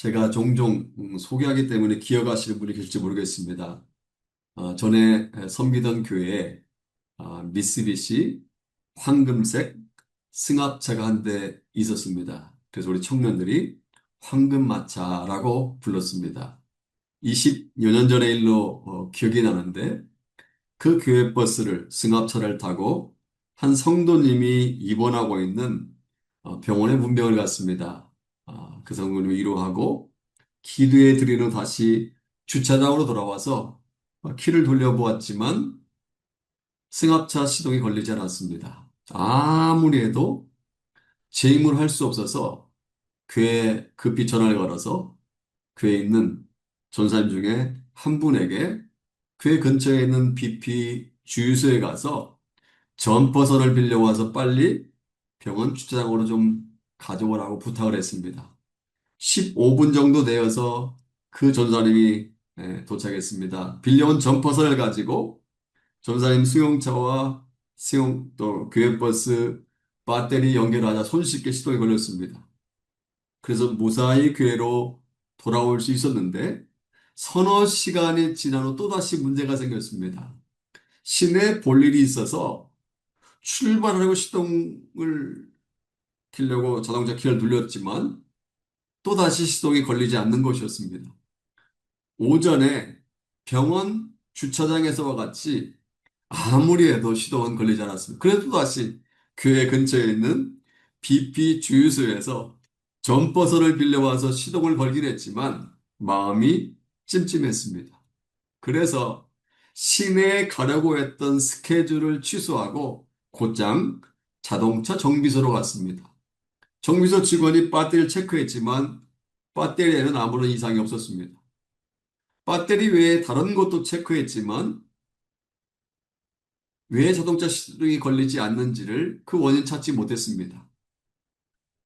제가 종종 소개하기 때문에 기억하시는 분이 계실지 모르겠습니다. 전에 섬기던 교회에 미쓰비시 황금색 승합차가 한 대 있었습니다. 그래서 우리 청년들이 황금마차라고 불렀습니다. 20여 년 전의 일로 기억이 나는데 그 교회 버스를 승합차를 타고 한 성도님이 입원하고 있는 병원에 문병을 갔습니다. 그 성도님을 위로하고 기도해 드리러 다시 주차장으로 돌아와서 키를 돌려보았지만 승합차 시동이 걸리지 않았습니다. 아무리 해도 제 힘으로 할 수 없어서 교회에 급히 전화를 걸어서 교회에 있는 전사님 중에 한 분에게 교회 근처에 있는 BP 주유소에 가서 점퍼선을 빌려와서 빨리 병원 주차장으로 좀 가져오라고 부탁을 했습니다. 15분 정도 되어서 그 전사님이 도착했습니다. 빌려온 점퍼선을 가지고 전사님 수용차와 또 교회버스 배터리 연결하자 손쉽게 시동이 걸렸습니다. 그래서 무사히 교회로 돌아올 수 있었는데 서너 시간이 지난 후 또다시 문제가 생겼습니다. 시내에 볼 일이 있어서 출발하려고 시동을 키려고 자동차 키를 눌렸지만 또다시 시동이 걸리지 않는 것이었습니다. 오전에 병원 주차장에서와 같이 아무리 해도 시동은 걸리지 않았습니다. 그래도 다시 교회 근처에 있는 BP 주유소에서 점퍼선을 빌려와서 시동을 걸긴 했지만 마음이 찜찜했습니다. 그래서 시내에 가려고 했던 스케줄을 취소하고 곧장 자동차 정비소로 갔습니다. 정비소 직원이 배터리를 체크했지만 배터리에는 아무런 이상이 없었습니다. 배터리 외에 다른 것도 체크했지만 왜 자동차 시동이 걸리지 않는지를 그 원인 찾지 못했습니다.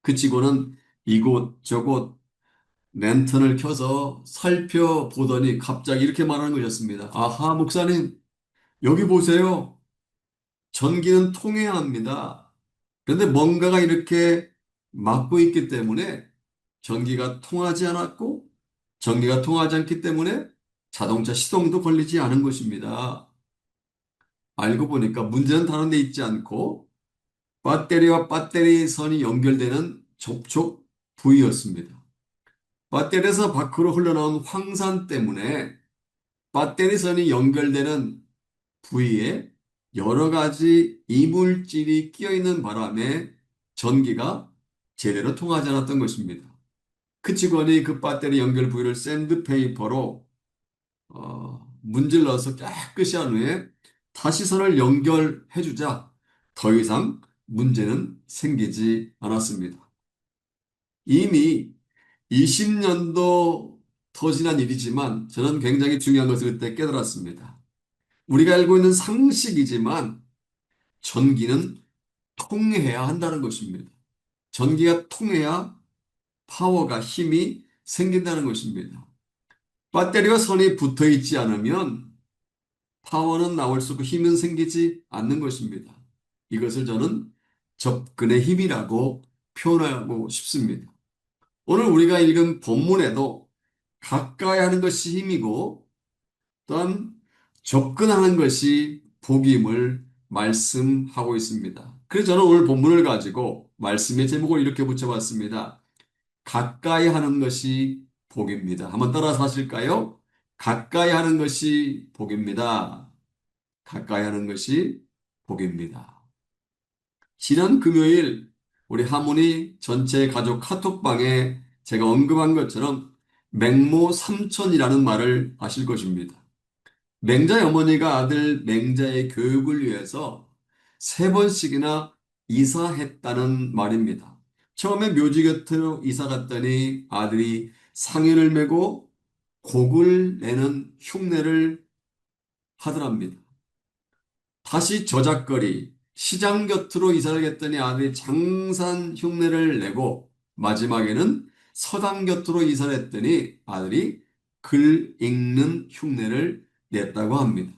그 직원은 이곳저곳 랜턴을 켜서 살펴보더니 갑자기 이렇게 말하는 것이었습니다. 아하, 목사님, 여기 보세요. 전기는 통해야 합니다. 그런데 뭔가가 이렇게 막고 있기 때문에 전기가 통하지 않았고 전기가 통하지 않기 때문에 자동차 시동도 걸리지 않은 것입니다. 알고 보니까 문제는 다른 데 있지 않고 배터리와 배터리 선이 연결되는 접촉 부위였습니다. 배터리에서 밖으로 흘러나온 황산 때문에 배터리 선이 연결되는 부위에 여러 가지 이물질이 끼어 있는 바람에 전기가 제대로 통하지 않았던 것입니다. 그 직원이 그 배터리 연결 부위를 샌드페이퍼로 문질러서 깨끗이 한 후에 다시 선을 연결해 주자 더 이상 문제는 생기지 않았습니다. 이미 20년도 더 지난 일이지만 저는 굉장히 중요한 것을 그때 깨달았습니다. 우리가 알고 있는 상식이지만 전기는 통해야 한다는 것입니다. 전기가 통해야 파워가 힘이 생긴다는 것입니다. 배터리와 선이 붙어 있지 않으면 파워는 나올 수 없고 힘은 생기지 않는 것입니다. 이것을 저는 접근의 힘이라고 표현하고 싶습니다. 오늘 우리가 읽은 본문에도 가까이 하는 것이 힘이고 또한 접근하는 것이 복임을 말씀하고 있습니다. 그래서 저는 오늘 본문을 가지고 말씀의 제목을 이렇게 붙여봤습니다. 가까이 하는 것이 복입니다. 한번 따라서 하실까요? 가까이 하는 것이 복입니다. 가까이 하는 것이 복입니다. 지난 금요일 우리 하모니 전체 가족 카톡방에 제가 언급한 것처럼 맹모 삼천이라는 말을 아실 것입니다. 맹자의 어머니가 아들 맹자의 교육을 위해서 세 번씩이나 이사했다는 말입니다. 처음에 묘지 곁으로 이사 갔더니 아들이 상인을 메고 곡을 내는 흉내를 하더랍니다. 다시 저작거리, 시장 곁으로 이사를 했더니 아들이 장산 흉내를 내고 마지막에는 서당 곁으로 이사를 했더니 아들이 글 읽는 흉내를 냈다고 합니다.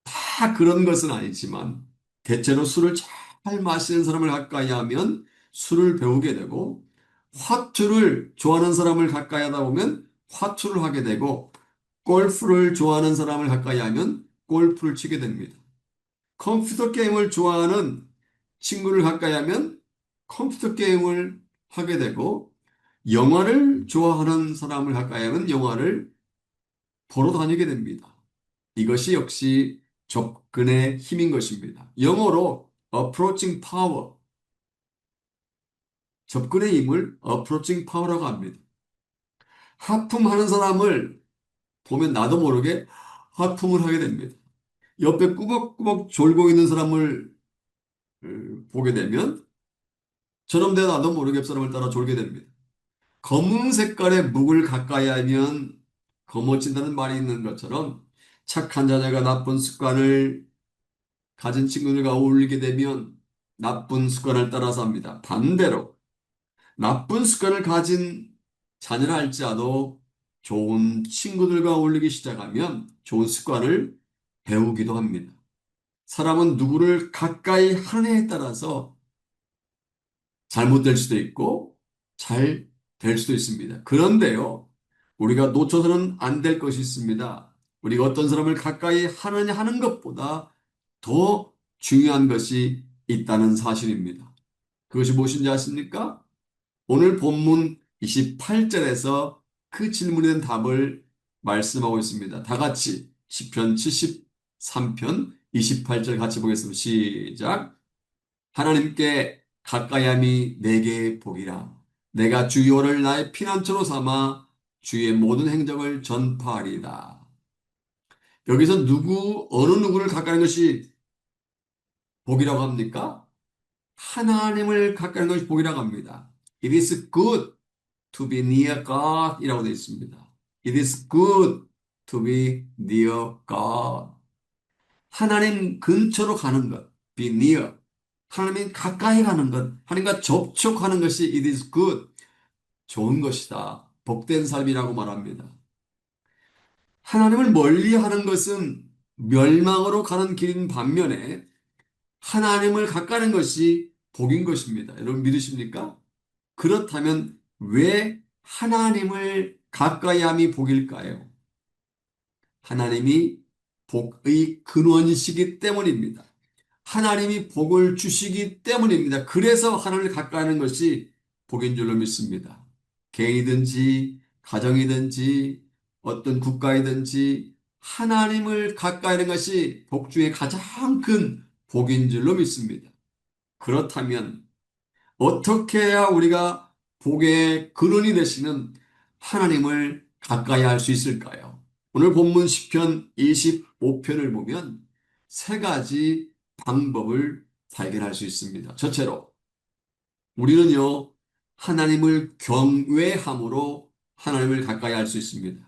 다 그런 것은 아니지만 대체로 술을 잘 마시는 사람을 가까이 하면 술을 배우게 되고 화투를 좋아하는 사람을 가까이 하다 보면 화투를 하게 되고 골프를 좋아하는 사람을 가까이 하면 골프를 치게 됩니다. 컴퓨터 게임을 좋아하는 친구를 가까이 하면 컴퓨터 게임을 하게 되고 영화를 좋아하는 사람을 가까이 하면 영화를 보러 다니게 됩니다. 이것이 역시 접근의 힘인 것입니다. 영어로 approaching power, 접근의 힘을 approaching power라고 합니다. 하품하는 사람을 보면 나도 모르게 하품을 하게 됩니다. 옆에 꾸벅꾸벅 졸고 있는 사람을 보게 되면 저놈 내 나도 모르게 옆 사람을 따라 졸게 됩니다. 검은 색깔의 묵을 가까이 하면 검어진다는 말이 있는 것처럼 착한 자녀가 나쁜 습관을 가진 친구들과 어울리게 되면 나쁜 습관을 따라서 합니다. 반대로 나쁜 습관을 가진 자녀라 할지라도 좋은 친구들과 어울리기 시작하면 좋은 습관을 배우기도 합니다. 사람은 누구를 가까이 하느냐에 따라서 잘못될 수도 있고 잘 될 수도 있습니다. 그런데요, 우리가 놓쳐서는 안 될 것이 있습니다. 우리가 어떤 사람을 가까이 하느냐 하는 것보다 더 중요한 것이 있다는 사실입니다. 그것이 무엇인지 아십니까? 오늘 본문 28절에서 그 질문에 대한 답을 말씀하고 있습니다. 다 같이 시편 73편 28절 같이 보겠습니다. 시작. 하나님께 가까이함이 내게 복이라. 내가 주여를 나의 피난처로 삼아 주의 모든 행적을 전파하리이다. 여기서 어느 누구를 가까이 하는 것이 복이라고 합니까? 하나님을 가까이 하는 것이 복이라고 합니다. It is good to be near God 이라고 되어 있습니다. It is good to be near God. 하나님 근처로 가는 것, be near. 하나님 가까이 가는 것, 하나님과 접촉하는 것이 it is good, 좋은 것이다. 복된 삶이라고 말합니다. 하나님을 멀리하는 것은 멸망으로 가는 길인 반면에 하나님을 가까이 하는 것이 복인 것입니다. 여러분 믿으십니까? 그렇다면 왜 하나님을 가까이 함이 복일까요? 하나님이 복의 근원이시기 때문입니다. 하나님이 복을 주시기 때문입니다. 그래서 하나님을 가까이 하는 것이 복인 줄로 믿습니다. 개인이든지 가정이든지 어떤 국가이든지 하나님을 가까이 하는 것이 복 중에 가장 큰 복인 줄로 믿습니다. 그렇다면 어떻게 해야 우리가 복의 근원이 되시는 하나님을 가까이 할 수 있을까요? 오늘 본문 시편 25편을 보면 세 가지 방법을 발견할 수 있습니다. 첫째로 우리는요 하나님을 경외함으로 하나님을 가까이 할 수 있습니다.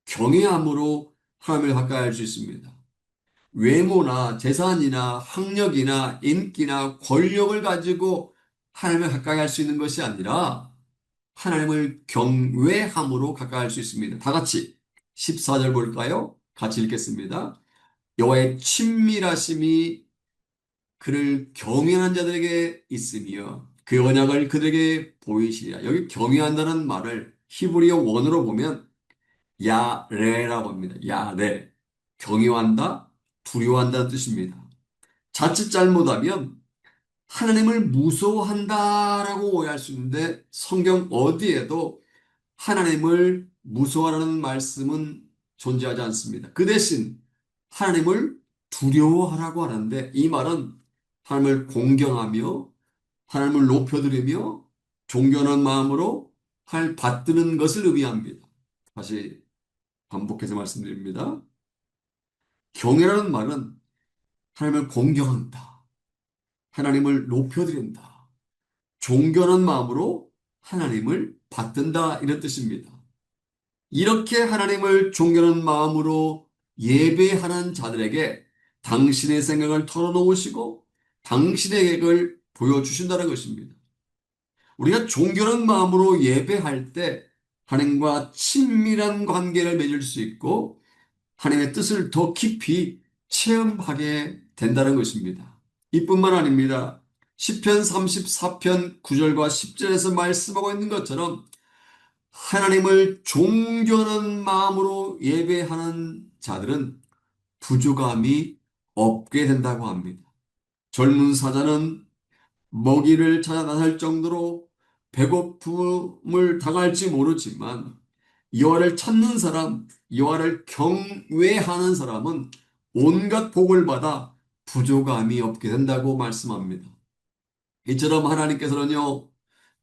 경외함으로 하나님을 가까이 할 수 있습니다. 외모나 재산이나 학력이나 인기나 권력을 가지고 하나님을 가까이 할 수 있는 것이 아니라 하나님을 경외함으로 가까이 할 수 있습니다. 다 같이 14절 볼까요? 같이 읽겠습니다. 여호와의 친밀하심이 그를 경외하는 자들에게 있으며 그 언약을 그들에게 보이시리라. 여기 경외한다는 말을 히브리어 원어로 보면 야레라고 합니다. 야레. 경외한다, 두려워한다는 뜻입니다. 자칫 잘못하면 하나님을 무서워한다라고 오해할 수 있는데 성경 어디에도 하나님을 무서워하라는 말씀은 존재하지 않습니다. 그 대신 하나님을 두려워하라고 하는데 이 말은 하나님을 공경하며 하나님을 높여드리며 존경하는 마음으로 하나님을 받드는 것을 의미합니다. 다시 반복해서 말씀드립니다. 경외라는 말은 하나님을 공경한다. 하나님을 높여드린다. 존경하는 마음으로 하나님을 받든다. 이런 뜻입니다. 이렇게 하나님을 존경하는 마음으로 예배하는 자들에게 당신의 생각을 털어놓으시고 당신의 계획을 보여주신다는 것입니다. 우리가 존경하는 마음으로 예배할 때 하나님과 친밀한 관계를 맺을 수 있고 하나님의 뜻을 더 깊이 체험하게 된다는 것입니다. 이뿐만 아닙니다. 시편 34편 9절과 10절에서 말씀하고 있는 것처럼 하나님을 존경하는 마음으로 예배하는 자들은 부족함이 없게 된다고 합니다. 젊은 사자는 먹이를 찾아 나설 정도로 배고픔을 당할지 모르지만 여호와를 찾는 사람, 여호와를 경외하는 사람은 온갖 복을 받아 부족함이 없게 된다고 말씀합니다. 이처럼 하나님께서는요,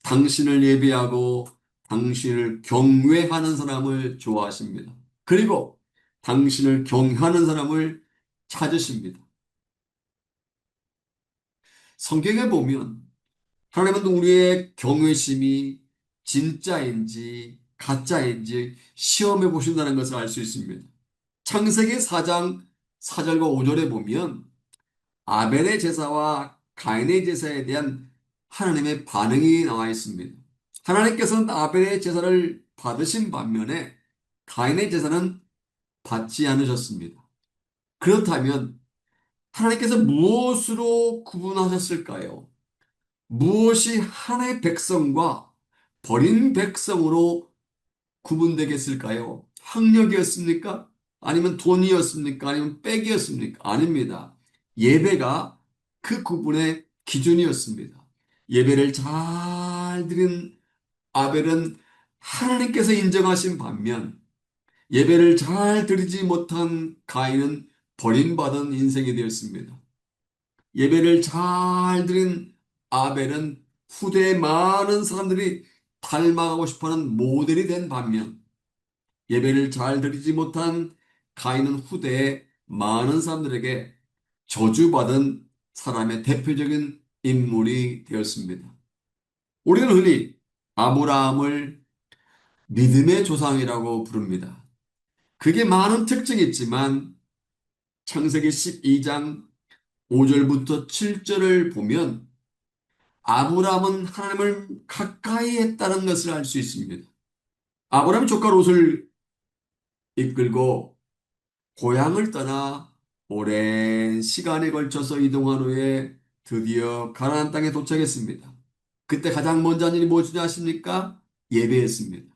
당신을 예배하고 당신을 경외하는 사람을 좋아하십니다. 그리고 당신을 경외하는 사람을 찾으십니다. 성경에 보면 하나님은 우리의 경외심이 진짜인지 가짜인지 시험해 보신다는 것을 알 수 있습니다. 창세기 4장 4절과 5절에 보면 아벨의 제사와 가인의 제사에 대한 하나님의 반응이 나와 있습니다. 하나님께서는 아벨의 제사를 받으신 반면에 가인의 제사는 받지 않으셨습니다. 그렇다면 하나님께서 무엇으로 구분하셨을까요? 무엇이 하나님의 백성과 버린 백성으로 구분되겠을까요? 학력이었습니까? 아니면 돈이었습니까? 아니면 빽이었습니까? 아닙니다. 예배가 그 구분의 기준이었습니다. 예배를 잘 드린 아벨은 하나님께서 인정하신 반면 예배를 잘 드리지 못한 가인은 버림받은 인생이 되었습니다. 예배를 잘 드린 아벨은 후대에 많은 사람들이 닮아가고 싶어하는 모델이 된 반면 예배를 잘 드리지 못한 가인은 후대에 많은 사람들에게 저주받은 사람의 대표적인 인물이 되었습니다. 우리는 흔히 아브라함을 믿음의 조상이라고 부릅니다. 그게 많은 특징이 있지만 창세기 12장 5절부터 7절을 보면 아브라함은 하나님을 가까이 했다는 것을 알 수 있습니다. 아브라함이 조카 롯을 이끌고 고향을 떠나 오랜 시간에 걸쳐서 이동한 후에 드디어 가나안 땅에 도착했습니다. 그때 가장 먼저 한 일이 무엇이냐 하십니까? 예배였습니다.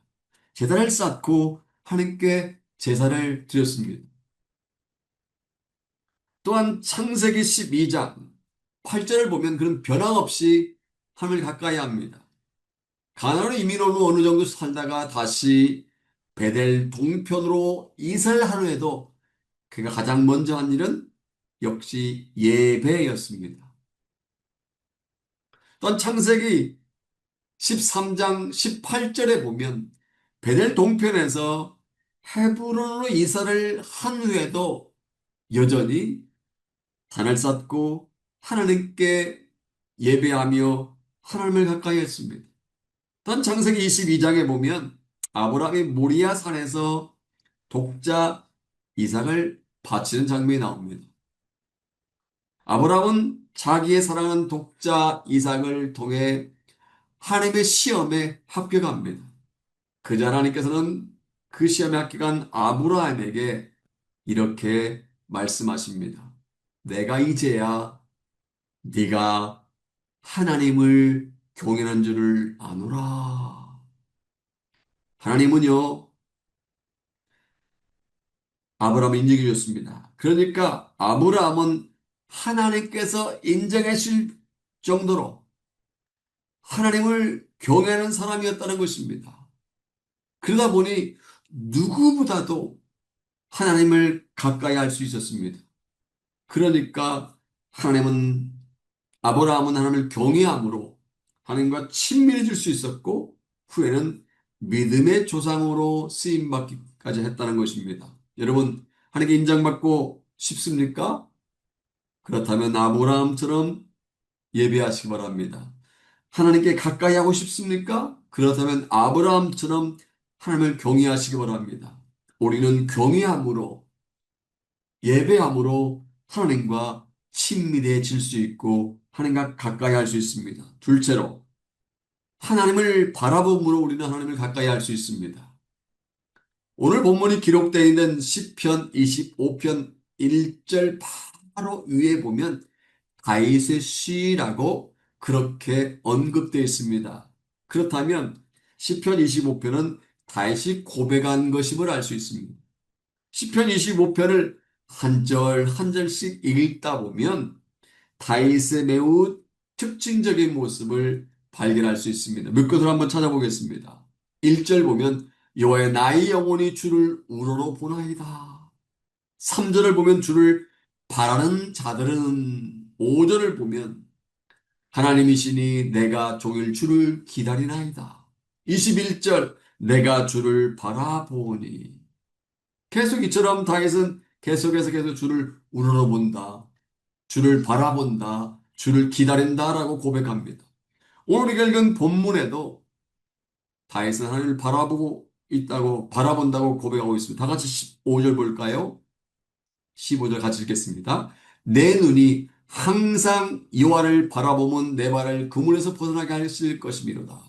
제단을 쌓고 하나님께 제사를 드렸습니다. 또한 창세기 12장 8절을 보면 그런 변함없이 하나님을 가까이 합니다. 가나안으로 이민 온 후 어느 정도 살다가 다시 베델 동편으로 이사를 한 후에도 그가 가장 먼저 한 일은 역시 예배였습니다. 또한 창세기 13장 18절에 보면 베델 동편에서 헤브론으로 이사를 한 후에도 여전히 단을 쌓고 하나님께 예배하며 하나님을 가까이 했습니다. 또한 창세기 22장에 보면 아브라함이 모리아 산에서 독자 이삭을 바치는 장면이 나옵니다. 아브라함은 자기의 사랑하는 독자 이삭을 통해 하나님의 시험에 합격합니다. 그자 하나님께서는 그 시험에 합격한 아브라함에게 이렇게 말씀하십니다. 내가 이제야 네가 하나님을 경외하는 줄을 아노라. 하나님은요, 아브라함을 인정해 줬습니다. 그러니까 아브라함은 하나님께서 인정해 줄 정도로 하나님을 경외하는 사람이었다는 것입니다. 그러다 보니 누구보다도 하나님을 가까이 할 수 있었습니다. 그러니까 하나님은 아브라함은 하나님을 경외함으로 하나님과 친밀해질 수 있었고 후에는 믿음의 조상으로 쓰임받기까지 했다는 것입니다. 여러분, 하나님께 인정받고 싶습니까? 그렇다면 아브라함처럼 예배하시기 바랍니다. 하나님께 가까이 하고 싶습니까? 그렇다면 아브라함처럼 하나님을 경외하시기 바랍니다. 우리는 경외함으로 예배함으로 하나님과 친밀해질 수 있고 하나님과 가까이 할 수 있습니다. 둘째로 하나님을 바라봄으로 우리는 하나님을 가까이 할 수 있습니다. 오늘 본문이 기록되어 있는 시편 25편 1절 바로 위에 보면 다윗의 시라고 그렇게 언급되어 있습니다. 그렇다면 시편 25편은 다윗이 고백한 것임을 알 수 있습니다. 시편 25편을 한 절 한 절씩 읽다 보면 다윗의 매우 특징적인 모습을 발견할 수 있습니다. 몇 것을 한번 찾아보겠습니다. 1절 보면 여호와의 나의 영혼이 주를 우러러 보나이다. 3절을 보면 주를 바라는 자들은 5절을 보면 하나님이시니 내가 종일 주를 기다리나이다. 21절 내가 주를 바라보니 계속 이처럼 다윗은 계속해서 계속 주를 우러러본다. 주를 바라본다. 주를 기다린다라고 고백합니다. 오늘 우리가 읽은 본문에도 다윗은 하나님을 바라보고 있다고 바라본다고 고백하고 있습니다. 다 같이 15절 볼까요? 15절 같이 읽겠습니다. 내 눈이 항상 여호와를 바라보면 내 발을 그물에서 벗어나게 하실 것이미로다.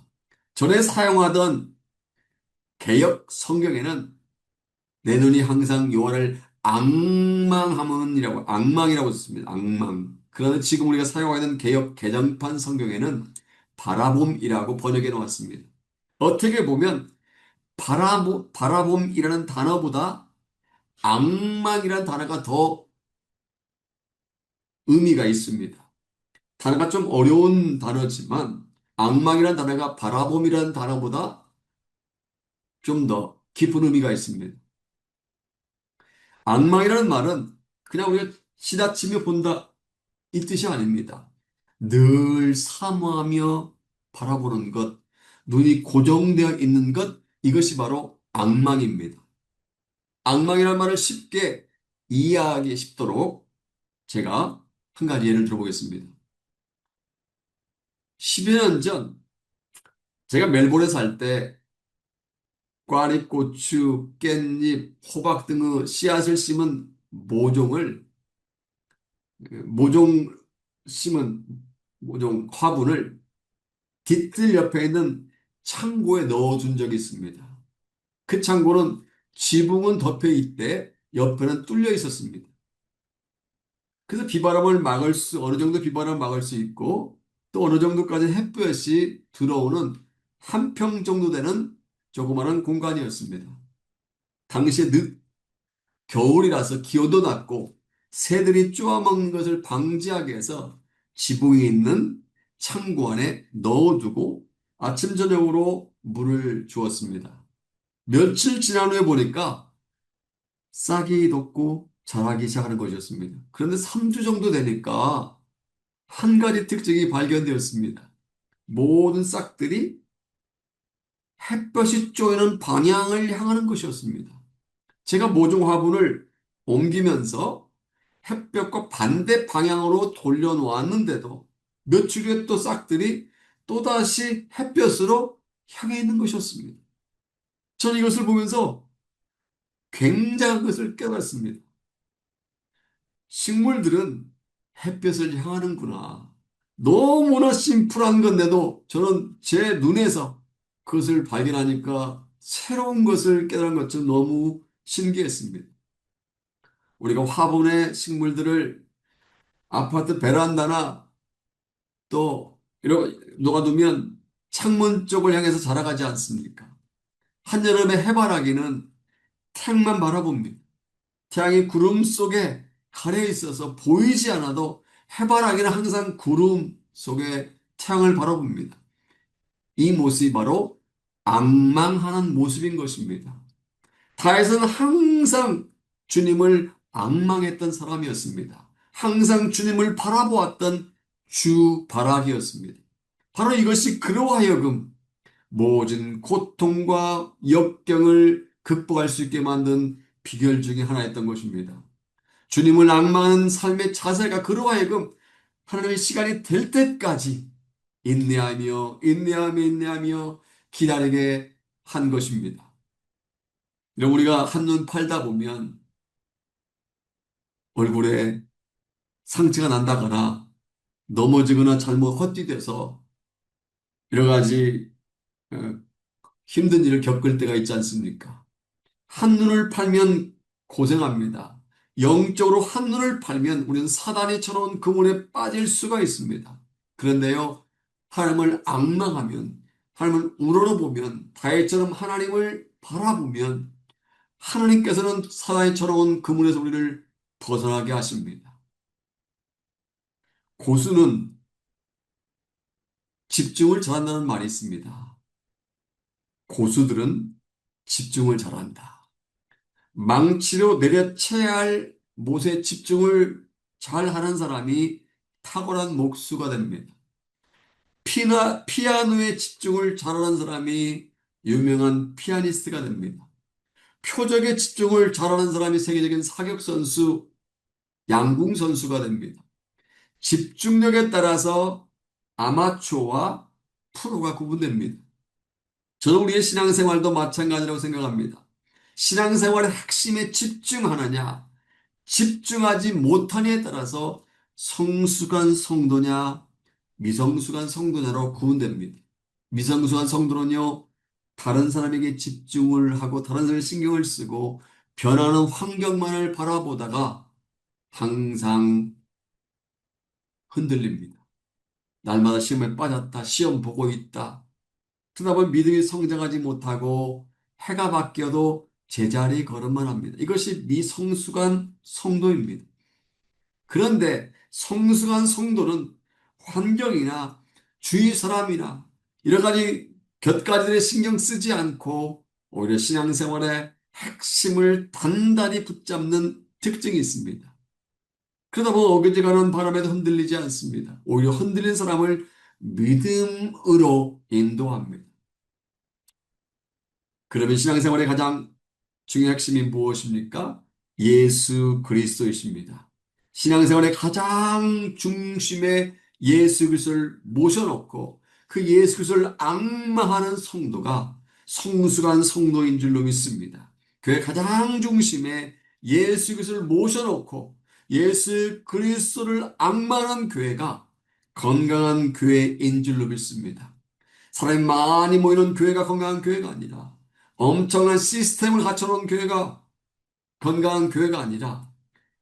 전에 사용하던 개역 성경에는 내 눈이 항상 여호와를 앙망하면이라고 앙망이라고 썼습니다. 앙망. 그런데 지금 우리가 사용하고 있는 개역 개정판 성경에는 바라봄이라고 번역해 놓았습니다. 어떻게 보면 바라봄이라는 단어보다 앙망이라는 단어가 더 의미가 있습니다. 단어가 좀 어려운 단어지만 앙망이라는 단어가 바라봄이라는 단어보다 좀 더 깊은 의미가 있습니다. 앙망이라는 말은 그냥 우리가 지나치며 본다 이 뜻이 아닙니다. 늘 사모하며 바라보는 것, 눈이 고정되어 있는 것, 이것이 바로 앙망입니다. 앙망이라는 말을 쉽게 이해하기 쉽도록 제가 한 가지 예를 들어보겠습니다. 10여 년 전 제가 멜번에 살 때 꽈리고추, 깻잎, 호박 등의 씨앗을 심은 모종 심은 모종 화분을 뒤뜰 옆에 있는 창고에 넣어준 적이 있습니다. 그 창고는 지붕은 덮여 있대 옆에는 뚫려 있었습니다. 그래서 어느 정도 비바람을 막을 수 있고 또 어느 정도까지 햇볕이 들어오는 한 평 정도 되는 조그마한 공간이었습니다. 당시에 겨울이라서 기온도 낮고 새들이 쪼아먹는 것을 방지하기 위해서 지붕이 있는 창고 안에 넣어두고 아침 저녁으로 물을 주었습니다. 며칠 지난 후에 보니까 싹이 돋고 자라기 시작하는 것이었습니다. 그런데 3주 정도 되니까 한 가지 특징이 발견되었습니다. 모든 싹들이 햇볕이 쬐는 방향을 향하는 것이었습니다. 제가 모종 화분을 옮기면서 햇볕과 반대 방향으로 돌려놓았는데도 며칠 후에 또 싹들이 또다시 햇볕으로 향해 있는 것이었습니다. 저는 이것을 보면서 굉장한 것을 깨달았습니다. 식물들은 햇볕을 향하는구나. 너무나 심플한 건데도 저는 제 눈에서 그것을 발견하니까 새로운 것을 깨달은 것처럼 너무 신기했습니다. 우리가 화분에 식물들을 아파트 베란다나 또 이렇게 놓아두면 창문 쪽을 향해서 자라가지 않습니까? 한여름에 해바라기는 태양만 바라봅니다. 태양이 구름 속에 가려 있어서 보이지 않아도 해바라기는 항상 구름 속에 태양을 바라봅니다. 이 모습이 바로 앙망하는 모습인 것입니다. 다윗은 항상 주님을 앙망했던 사람이었습니다. 항상 주님을 바라보았던 주바라기였습니다. 바로 이것이 그로 하여금 모든 고통과 역경을 극복할 수 있게 만든 비결 중에 하나였던 것입니다. 주님을 앙망하는 삶의 자세가 그로 하여금 하나님의 시간이 될 때까지 인내하며 기다리게 한 것입니다. 우리가 한눈 팔다 보면 얼굴에 상처가 난다거나 넘어지거나 잘못 헛디뎌서 여러 가지 어, 힘든 일을 겪을 때가 있지 않습니까? 한눈을 팔면 고생합니다. 영적으로 한눈을 팔면 우리는 사단이 쳐놓은 그물에 빠질 수가 있습니다. 그런데요, 하나님을 앙망하면, 하나님을 우러러보면, 다윗처럼 하나님을 바라보면 하나님께서는 사단이 쳐놓은 그 문에서 우리를 벗어나게 하십니다. 고수는 집중을 잘한다는 말이 있습니다. 고수들은 집중을 잘한다. 망치로 내려쳐야 할 못에 집중을 잘하는 사람이 탁월한 목수가 됩니다. 피아노에 집중을 잘하는 사람이 유명한 피아니스트가 됩니다. 표적에 집중을 잘하는 사람이 세계적인 사격선수, 양궁선수가 됩니다. 집중력에 따라서 아마추어와 프로가 구분됩니다. 저는 우리의 신앙생활도 마찬가지라고 생각합니다. 신앙생활의 핵심에 집중하느냐, 집중하지 못하냐에 따라서 성숙한 성도냐, 미성숙한 성도냐로 구분됩니다. 미성숙한 성도는요, 다른 사람에게 집중을 하고 다른 사람에게 신경을 쓰고 변하는 환경만을 바라보다가 항상 흔들립니다. 날마다 시험에 빠졌다, 시험 보고 있다. 그러다 보면 믿음이 성장하지 못하고 해가 바뀌어도 제자리 걸음만 합니다. 이것이 미성숙한 성도입니다. 그런데 성숙한 성도는 환경이나 주위 사람이나 여러 가지 곁가지들에 신경 쓰지 않고 오히려 신앙생활의 핵심을 단단히 붙잡는 특징이 있습니다. 그러다 보면 어겨져가는 바람에도 흔들리지 않습니다. 오히려 흔들린 사람을 믿음으로 인도합니다. 그러면 신앙생활의 가장 중요한 핵심이 무엇입니까? 예수 그리스도이십니다. 신앙생활의 가장 중심에 예수 그리스도를 모셔놓고 그 예수 그리스도를 앙망하는 성도가 성숙한 성도인 줄로 믿습니다. 교회 가장 중심에 예수 그리스도를 모셔놓고 예수 그리스도를 앙망하는 교회가 건강한 교회인 줄로 믿습니다. 사람이 많이 모이는 교회가 건강한 교회가 아니라 엄청난 시스템을 갖춰놓은 교회가 건강한 교회가 아니라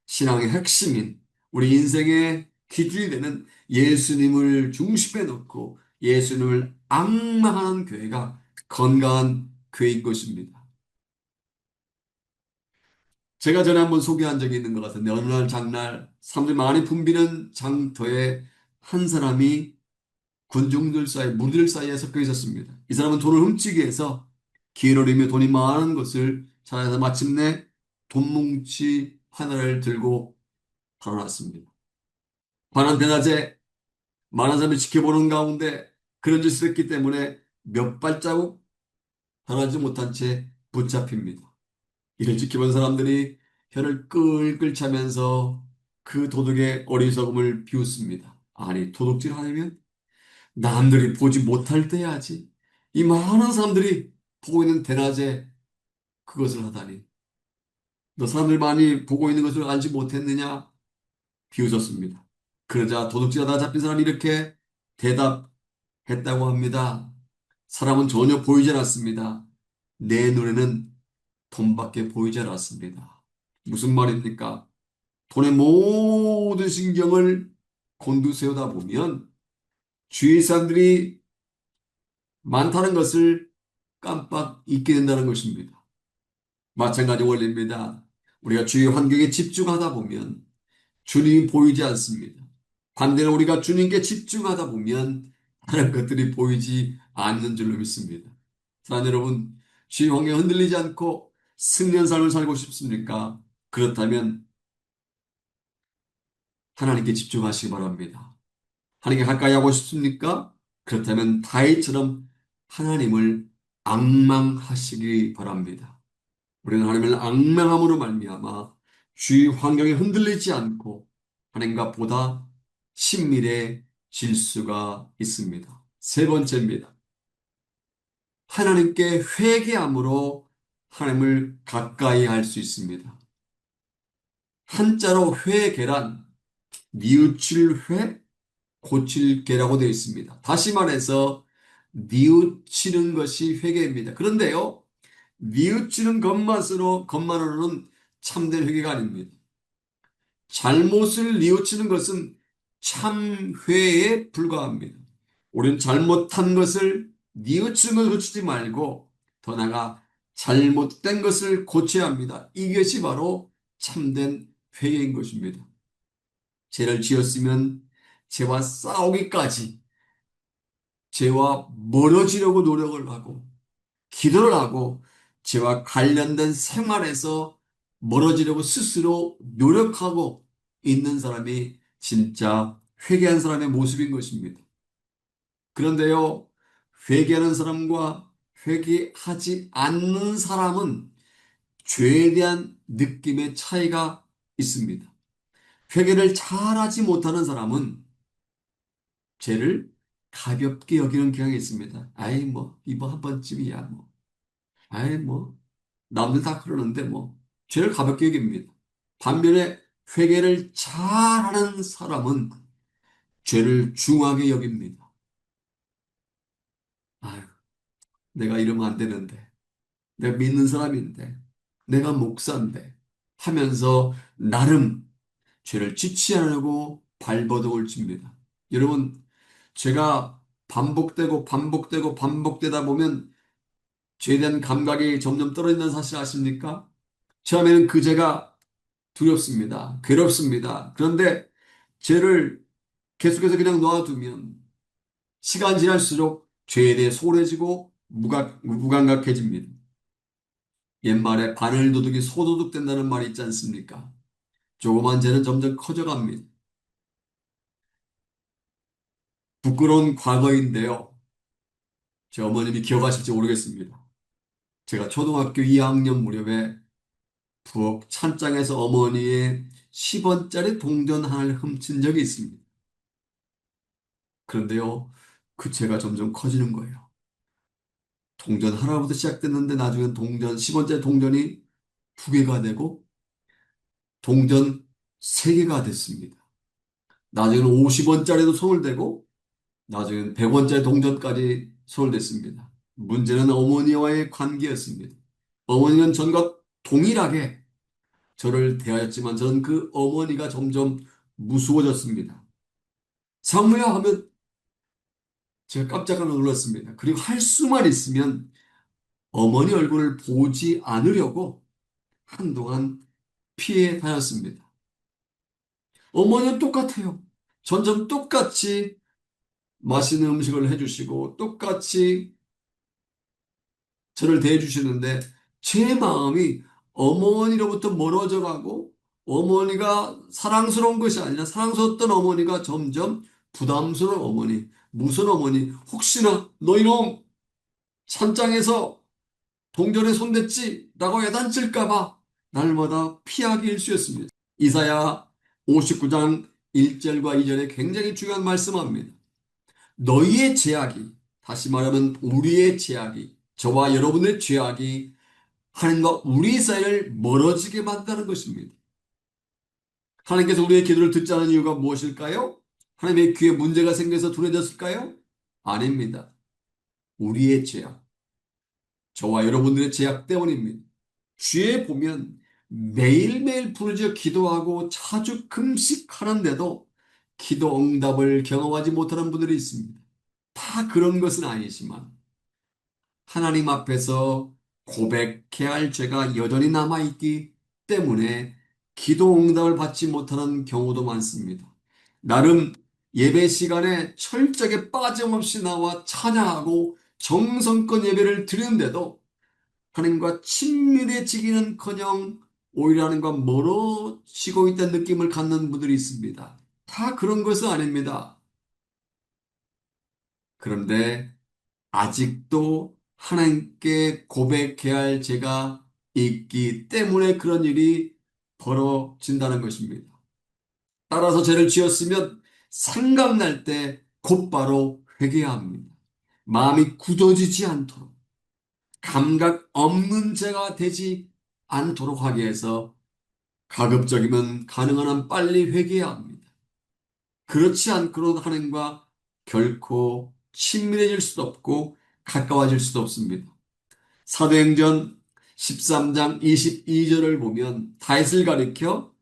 신앙의 핵심인 우리 인생의 기준이 되는 예수님을 중심에 놓고 예수님을 앙망하는 교회가 건강한 교회인 것입니다. 제가 전에 한번 소개한 적이 있는 것 같은데 어느 날 장날 사람들이 많이 붐비는 장터에 한 사람이 군중들 사이, 무리들 사이에 섞여 있었습니다. 이 사람은 돈을 훔치기 위해서 기회를 노리며 돈이 많은 것을 찾아서 마침내 돈 뭉치 하나를 들고 달아났습니다. 관한 대낮에 많은 사람이 지켜보는 가운데 그런 짓을 했기 때문에 몇 발자국 달아나지 못한 채 붙잡힙니다. 이를 지켜본 사람들이 혀를 끌끌 차면서 그 도둑의 어리석음을 비웃습니다. 아니, 도둑질 하려면 남들이 보지 못할 때 해야지. 이 많은 사람들이 보고 있는 대낮에 그것을 하다니. 너 사람들 많이 보고 있는 것을 알지 못했느냐? 비웃었습니다. 그러자 도둑질하다 잡힌 사람이 이렇게 대답했다고 합니다. 사람은 전혀 보이지 않았습니다. 내 눈에는 돈밖에 보이지 않았습니다. 무슨 말입니까? 돈의 모든 신경을 곤두세우다 보면 주위 사람들이 많다는 것을 깜빡 잊게 된다는 것입니다. 마찬가지 원리입니다. 우리가 주위 환경에 집중하다 보면 주님이 보이지 않습니다. 반대로 우리가 주님께 집중하다 보면 다른 것들이 보이지 않는 줄로 믿습니다. 사랑하는 여러분, 주위 환경에 흔들리지 않고 승리한 삶을 살고 싶습니까? 그렇다면 하나님께 집중하시기 바랍니다. 하나님께 가까이 하고 싶습니까? 그렇다면 다윗처럼 하나님을 앙망하시기 바랍니다. 우리는 하나님을 앙망함으로 말미암아 주위 환경에 흔들리지 않고 하나님과 보다 친밀해질 수가 있습니다. 세 번째입니다. 하나님께 회개함으로 하나님을 가까이 할 수 있습니다. 한자로 회개란 뉘우칠 회, 고칠 개라고 되어 있습니다. 다시 말해서 뉘우치는 것이 회개입니다. 그런데요, 뉘우치는 것만으로는 참된 회개가 아닙니다. 잘못을 뉘우치는 것은 참회에 불과합니다. 우리는 잘못한 것을 뉘우치는 것을 고치지 말고 더 나아가 잘못된 것을 고쳐야 합니다. 이것이 바로 참된 회개인 것입니다. 죄를 지었으면 죄와 싸우기까지 죄와 멀어지려고 노력을 하고 기도를 하고 죄와 관련된 생활에서 멀어지려고 스스로 노력하고 있는 사람이 진짜 회개한 사람의 모습인 것입니다. 그런데요, 회개하는 사람과 회개하지 않는 사람은 죄에 대한 느낌의 차이가 있습니다. 회개를 잘하지 못하는 사람은 죄를 가볍게 여기는 경향이 있습니다. 아이, 뭐, 이번 한 번쯤이야, 뭐. 아이, 뭐, 남들 다 그러는데, 뭐, 죄를 가볍게 여깁니다. 반면에 회개를 잘하는 사람은 죄를 중하게 여깁니다. 아유, 내가 이러면 안 되는데. 내가 믿는 사람인데, 내가 목사인데 하면서 나름 죄를 짓지 않으려고 발버둥을 칩니다. 여러분, 죄가 반복되다 보면 죄에 대한 감각이 점점 떨어진다는 사실 아십니까? 처음에는 그 죄가 두렵습니다. 괴롭습니다. 그런데 죄를 계속해서 그냥 놔두면 시간 지날수록 죄에 대해 소홀해지고 무감각해집니다. 옛말에 바늘도둑이 소도둑 된다는 말이 있지 않습니까? 조그만 죄는 점점 커져갑니다. 부끄러운 과거인데요. 제 어머님이 기억하실지 모르겠습니다. 제가 초등학교 2학년 무렵에 부엌 찬장에서 어머니의 10원짜리 동전 하나를 훔친 적이 있습니다. 그런데요, 그 죄가 점점 커지는 거예요. 동전 하나부터 시작됐는데 나중엔 동전, 10원짜리 동전이 두 개가 되고 동전 세 개가 됐습니다. 나중에는 50원짜리도 손을 대고 나중엔 100원짜리 동전까지 손을댔습니다. 문제는 어머니와의 관계였습니다. 어머니는 전과 동일하게 저를 대하였지만 저는 그 어머니가 점점 무서워졌습니다. 상무야 하면 제가 깜짝 놀랐습니다. 그리고 할 수만 있으면 어머니 얼굴을 보지 않으려고 한동안 피해 다녔습니다. 어머니는 똑같아요. 점점 똑같이 맛있는 음식을 해주시고 똑같이 저를 대해주시는데 제 마음이 어머니로부터 멀어져 가고 어머니가 사랑스러운 것이 아니라 사랑스러웠던 어머니가 점점 부담스러운 어머니, 무슨 어머니, 혹시나 너 이놈 산장에서 동전에 손댔지? 라고 야단칠까 봐 날마다 피하기 일쑤였습니다. 이사야 59장 1절과 2절에 굉장히 중요한 말씀합니다. 너희의 죄악이, 다시 말하면 우리의 죄악이, 저와 여러분의 죄악이 하나님과 우리 사이를 멀어지게 만드는 것입니다. 하나님께서 우리의 기도를 듣지 않은 이유가 무엇일까요? 하나님의 귀에 문제가 생겨서 둔해졌을까요? 아닙니다. 우리의 죄악, 저와 여러분들의 죄악 때문입니다. 주에 보면 매일매일 부르짖어 기도하고 자주 금식하는데도 기도 응답을 경험하지 못하는 분들이 있습니다. 다 그런 것은 아니지만 하나님 앞에서 고백해야 할 죄가 여전히 남아있기 때문에 기도 응답을 받지 못하는 경우도 많습니다. 나름 예배 시간에 철저하게 빠짐없이 나와 찬양하고 정성껏 예배를 드리는데도 하나님과 친밀해지기는커녕 오히려 하나님과 멀어지고 있다는 느낌을 갖는 분들이 있습니다. 다 그런 것은 아닙니다. 그런데 아직도 하나님께 고백해야 할 죄가 있기 때문에 그런 일이 벌어진다는 것입니다. 따라서 죄를 지었으면 생각날 때 곧바로 회개해야 합니다. 마음이 굳어지지 않도록 감각 없는 죄가 되지 않도록 하기 위해서 가급적이면 가능한 한 빨리 회개해야 합니다. 그렇지 않고는 하나님과 결코 친밀해질 수도 없고 가까워질 수도 없습니다. 사도행전 13장 22절을 보면 다윗을 가리켜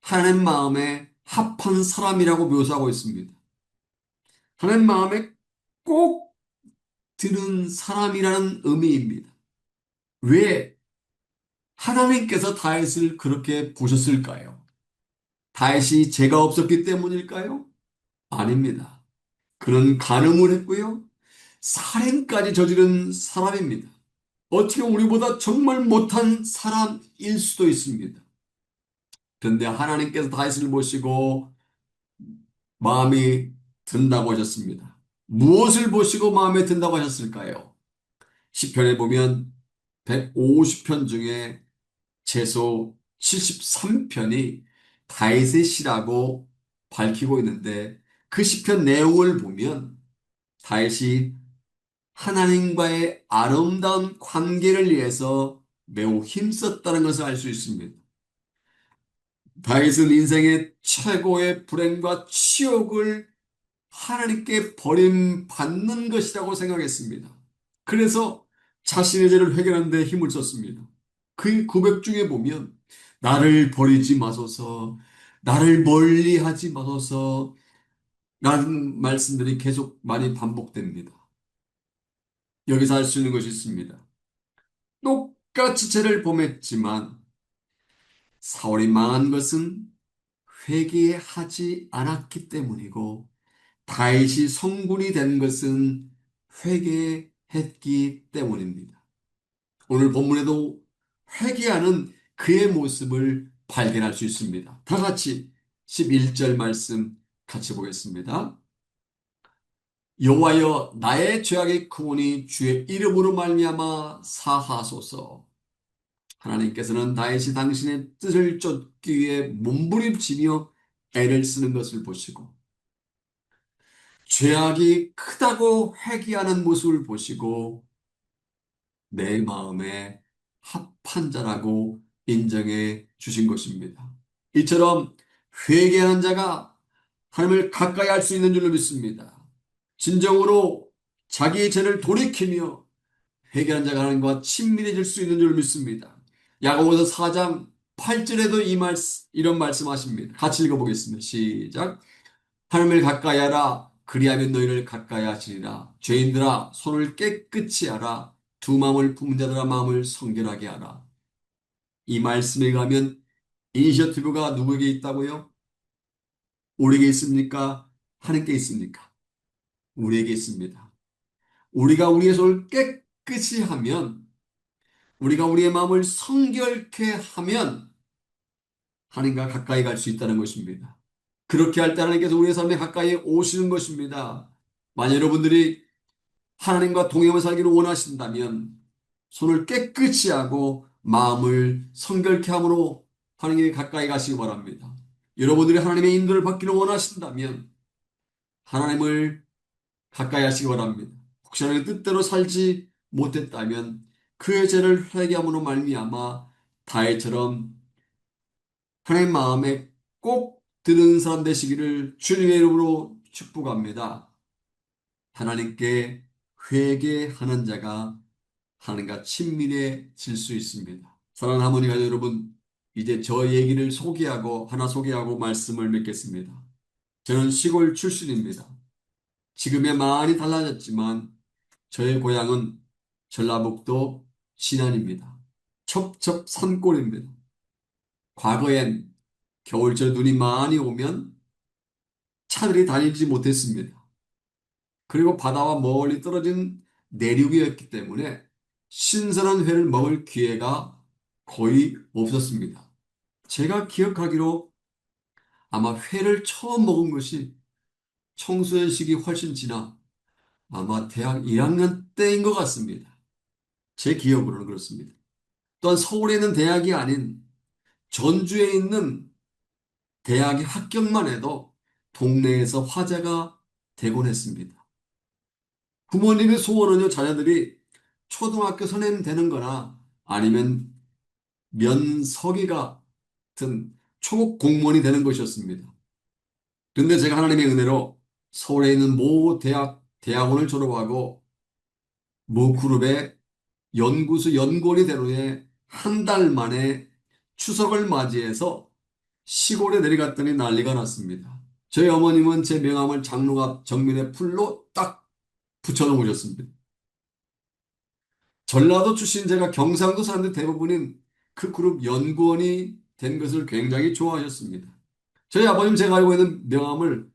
하나님 마음에 합한 사람이라고 묘사하고 있습니다. 하나님 마음에 꼭 들은 사람이라는 의미입니다. 왜 하나님께서 다윗을 그렇게 보셨을까요? 다윗이 죄가 없었기 때문일까요? 아닙니다. 그는 간음을 했고요. 살인까지 저지른 사람입니다. 어떻게 우리보다 정말 못한 사람일 수도 있습니다. 그런데 하나님께서 다윗을 보시고 마음이 든다고 하셨습니다. 무엇을 보시고 마음에 든다고 하셨을까요? 시편에 보면 150편 중에 최소 73편이 다윗의 시라고 밝히고 있는데 그 시편 내용을 보면 다윗이 하나님과의 아름다운 관계를 위해서 매우 힘썼다는 것을 알 수 있습니다. 다윗은 인생의 최고의 불행과 치욕을 하나님께 버림받는 것이라고 생각했습니다. 그래서 자신의 죄를 회개하는 데 힘을 썼습니다. 그 고백 중에 보면 나를 버리지 마소서, 나를 멀리하지 마소서 라는 말씀들이 계속 많이 반복됩니다. 여기서 알 수 있는 것이 있습니다. 똑같이 죄를 범했지만 사울이 망한 것은 회개하지 않았기 때문이고 다윗이 성군이 된 것은 회개했기 때문입니다. 오늘 본문에도 회개하는 그의 모습을 발견할 수 있습니다. 다 같이 11절 말씀 같이 보겠습니다. 여호와여 나의 죄악이 크오니 주의 이름으로 말미암아 사하소서. 하나님께서는 다윗이 당신의 뜻을 쫓기 위해 몸부림치며 애를 쓰는 것을 보시고 죄악이 크다고 회개하는 모습을 보시고 내 마음에 합한 자라고 인정해 주신 것입니다. 이처럼 회개하는 자가 하나님을 가까이 할 수 있는 줄로 믿습니다. 진정으로 자기의 죄를 돌이키며 회개하는 자가 하나님과 친밀해질 수 있는 줄 믿습니다. 야고보서 4장 8절에도 이런 말씀하십니다. 같이 읽어보겠습니다. 시작. 하나님을 가까이 하라. 그리하면 너희를 가까이 하시리라. 죄인들아 손을 깨끗이 하라. 두 마음을 품은 자들아 마음을 성결하게 하라. 이 말씀에 가면 이니셔티브가 누구에게 있다고요? 우리에게 있습니까? 하나님께 있습니까? 우리에게 있습니다. 우리가 우리의 손을 깨끗이 하면 우리가 우리의 마음을 성결케 하면 하나님과 가까이 갈 수 있다는 것입니다. 그렇게 할 때 하나님께서 우리의 삶에 가까이 오시는 것입니다. 만약 여러분들이 하나님과 동행을 살기를 원하신다면 손을 깨끗이 하고 마음을 성결케 함으로 하나님께 가까이 가시기 바랍니다. 여러분들이 하나님의 인도를 받기를 원하신다면 하나님을 가까이 하시기 바랍니다. 혹시 하나님의 뜻대로 살지 못했다면 그의 죄를 회개함으로 말미암아 다윗처럼 하나님 마음에 꼭 드는 사람 되시기를 주님의 이름으로 축복합니다. 하나님께 회개하는 자가 하나님과 친밀해질 수 있습니다. 사랑하는 하모니 가족 여러분, 이제 저 얘기를 소개하고 말씀을 맺겠습니다. 저는 시골 출신입니다. 지금에 많이 달라졌지만 저의 고향은 전라북도 진안입니다. 첩첩 산골입니다. 과거엔 겨울철 눈이 많이 오면 차들이 다니지 못했습니다. 그리고 바다와 멀리 떨어진 내륙이었기 때문에 신선한 회를 먹을 기회가 거의 없었습니다. 제가 기억하기로 아마 회를 처음 먹은 것이 청소년 시기 훨씬 지나 아마 대학 1학년 때인 것 같습니다. 제 기억으로는 그렇습니다. 또한 서울에 있는 대학이 아닌 전주에 있는 대학의 합격만 해도 동네에서 화제가 되곤 했습니다. 부모님의 소원은요, 자녀들이 초등학교 선생님 되는 거나 아니면 면서기가 같은 초급 공무원이 되는 것이었습니다. 그런데 제가 하나님의 은혜로 서울에 있는 모 대학원을 졸업하고 모 그룹의 연구소 연구원이 된 후에 한 달 만에 추석을 맞이해서 시골에 내려갔더니 난리가 났습니다. 저희 어머님은 제 명함을 장롱 앞 정면에 풀로 딱 붙여놓으셨습니다. 전라도 출신 제가 경상도 사람들 대부분인 그 그룹 연구원이 된 것을 굉장히 좋아하셨습니다. 저희 아버님 제가 알고 있는 명함을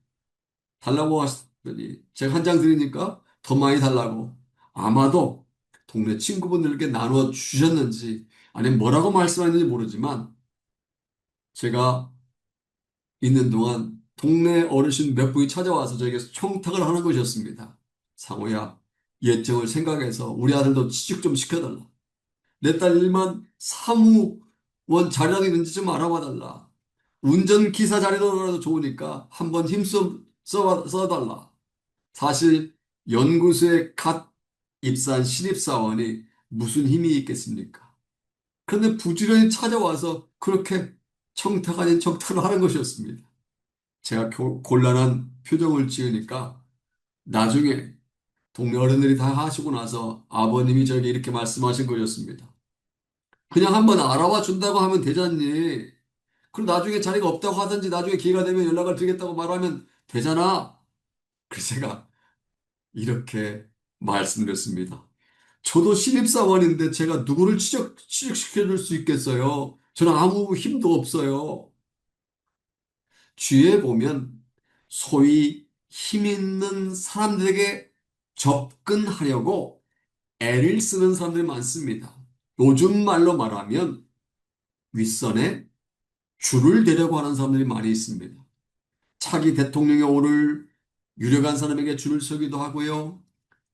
달라고 하시더니 제가 한 장 드리니까 더 많이 달라고 아마도 동네 친구분들께 나누어 주셨는지 아니면 뭐라고 말씀하셨는지 모르지만 제가 있는 동안 동네 어르신 몇 분이 찾아와서 저에게 청탁을 하는 것이었습니다. 상호야, 예정을 생각해서 우리 아들도 취직 좀 시켜달라. 내 딸 일만 사무원 자리라도 있는지 좀 알아봐 달라. 운전기사 자리라도 좋으니까 한번 써달라. 사실 연구소에 갓 입사한 신입사원이 무슨 힘이 있겠습니까? 그런데 부지런히 찾아와서 그렇게 청탁 아닌 청탁을 하는 것이었습니다. 제가 곤란한 표정을 지으니까 나중에 동네 어른들이 다 하시고 나서 아버님이 저에게 이렇게 말씀하신 거였습니다. 그냥 한번 알아봐 준다고 하면 되잖니. 그럼 나중에 자리가 없다고 하든지 나중에 기회가 되면 연락을 드리겠다고 말하면 되잖아. 그래서 제가 이렇게 말씀드렸습니다. 저도 신입사원인데 제가 누구를 취직시켜 줄 수 있겠어요? 저는 아무 힘도 없어요. 주위에 보면 소위 힘 있는 사람들에게 접근하려고 애를 쓰는 사람들이 많습니다. 요즘 말로 말하면 윗선에 줄을 대려고 하는 사람들이 많이 있습니다. 차기 대통령에 오를 유력한 사람에게 줄을 서기도 하고요.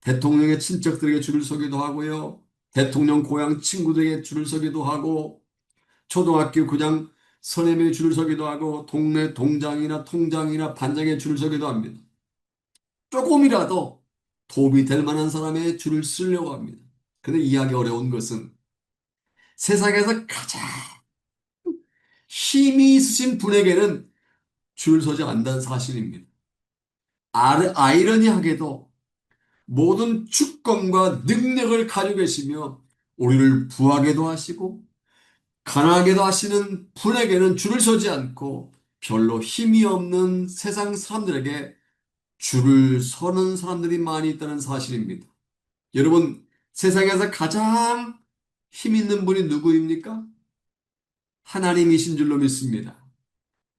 대통령의 친척들에게 줄을 서기도 하고요. 대통령 고향 친구들에게 줄을 서기도 하고 초등학교 그냥 선생님이 줄을 서기도 하고 동네 동장이나 통장이나 반장에 줄을 서기도 합니다. 조금이라도 도움이 될 만한 사람의 줄을 쓰려고 합니다. 근데 이해하기 어려운 것은 세상에서 가장 힘이 있으신 분에게는 줄 서지 않는다는 사실입니다. 아이러니하게도 모든 주권과 능력을 가지고 계시며 우리를 부하게도 하시고 가난하게도 하시는 분에게는 줄을 서지 않고 별로 힘이 없는 세상 사람들에게 줄을 서는 사람들이 많이 있다는 사실입니다. 여러분, 세상에서 가장 힘 있는 분이 누구입니까? 하나님이신 줄로 믿습니다.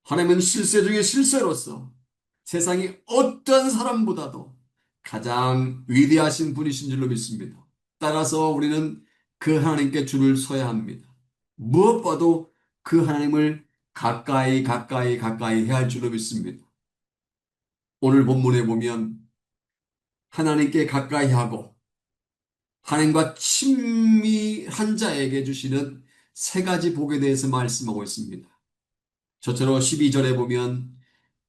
하나님은 실세 중에 실세로서 세상의 어떤 사람보다도 가장 위대하신 분이신 줄로 믿습니다. 따라서 우리는 그 하나님께 줄을 서야 합니다. 무엇보다도 그 하나님을 가까이 해야 할 줄로 믿습니다. 오늘 본문에 보면 하나님께 가까이 하고 하나님과 친밀한 자에게 주시는 세 가지 복에 대해서 말씀하고 있습니다. 저처럼 12절에 보면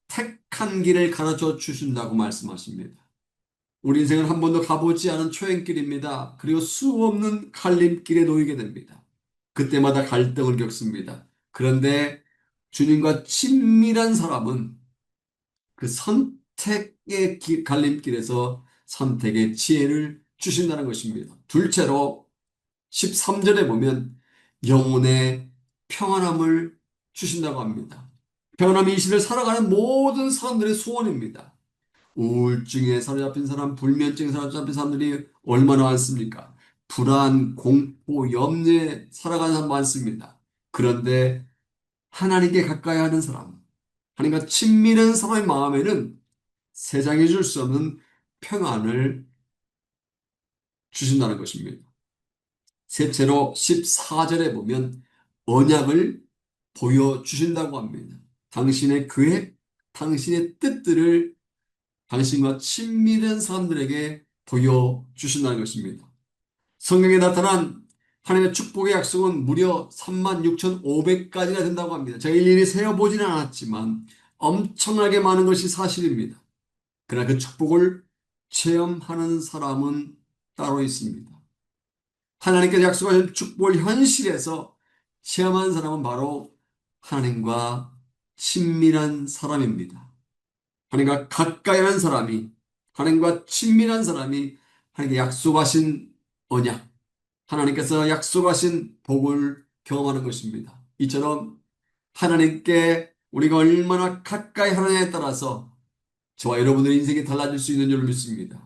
택한 길을 가르쳐 주신다고 말씀하십니다. 우리 인생은 한 번도 가보지 않은 초행길입니다. 그리고 수없는 갈림길에 놓이게 됩니다. 그때마다 갈등을 겪습니다. 그런데 주님과 친밀한 사람은 그 선택의 갈림길에서 선택의 지혜를 주신다는 것입니다. 둘째로 13절에 보면 영혼의 평안함을 주신다고 합니다. 평안함이 이 시대를 살아가는 모든 사람들의 소원입니다. 우울증에 사로잡힌 사람, 불면증에 사로잡힌 사람들이 얼마나 많습니까? 불안, 공포, 염려에 살아가는 사람 많습니다. 그런데 하나님께 가까이 하는 사람, 하나님과 친밀한 사람의 마음에는 세상에 줄 수 없는 평안을 주신다는 것입니다. 셋째로 14절에 보면 언약을 보여주신다고 합니다. 당신의 계획, 당신의 뜻들을 당신과 친밀한 사람들에게 보여주신다는 것입니다. 성경에 나타난 하나님의 축복의 약속은 무려 36,500가지나 된다고 합니다. 제가 일일이 세어보지는 않았지만 엄청나게 많은 것이 사실입니다. 그러나 그 축복을 체험하는 사람은 따로 있습니다. 하나님께서 약속하신 축복을 현실에서 체험한 사람은 바로 하나님과 친밀한 사람입니다. 하나님과 가까이 하는 사람이, 하나님과 친밀한 사람이 하나님께 약속하신 언약, 하나님께서 약속하신 복을 경험하는 것입니다. 이처럼 하나님께 우리가 얼마나 가까이 하느냐에 따라서 저와 여러분들의 인생이 달라질 수 있는 줄 믿습니다.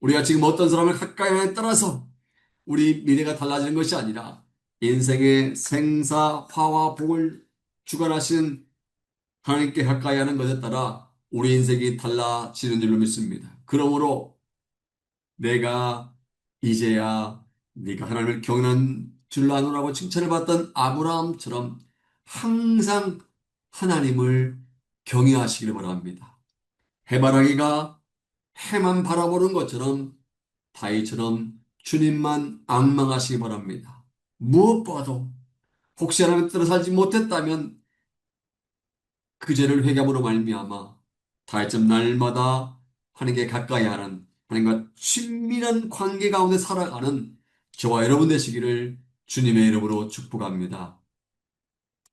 우리가 지금 어떤 사람을 가까이 하냐에 따라서 우리 미래가 달라지는 것이 아니라 인생의 생사, 화와 복을 주관하시는 하나님께 가까이 하는 것에 따라 우리 인생이 달라지는 줄로 믿습니다. 그러므로 내가 이제야 네가 하나님을 경외하는 줄로 아노라고 칭찬을 받던 아브라함처럼 항상 하나님을 경외하시기를 바랍니다. 해바라기가 해만 바라보는 것처럼 다윗처럼 주님만 앙망하시기 바랍니다. 무엇보다도 혹시 하나님 뜻대로 살지 못했다면 그 죄를 회개함으로 말미암아 다이점 날마다 하나님께 가까이 하는 하나님과 친밀한 관계 가운데 살아가는 저와 여러분 되시기를 주님의 이름으로 축복합니다.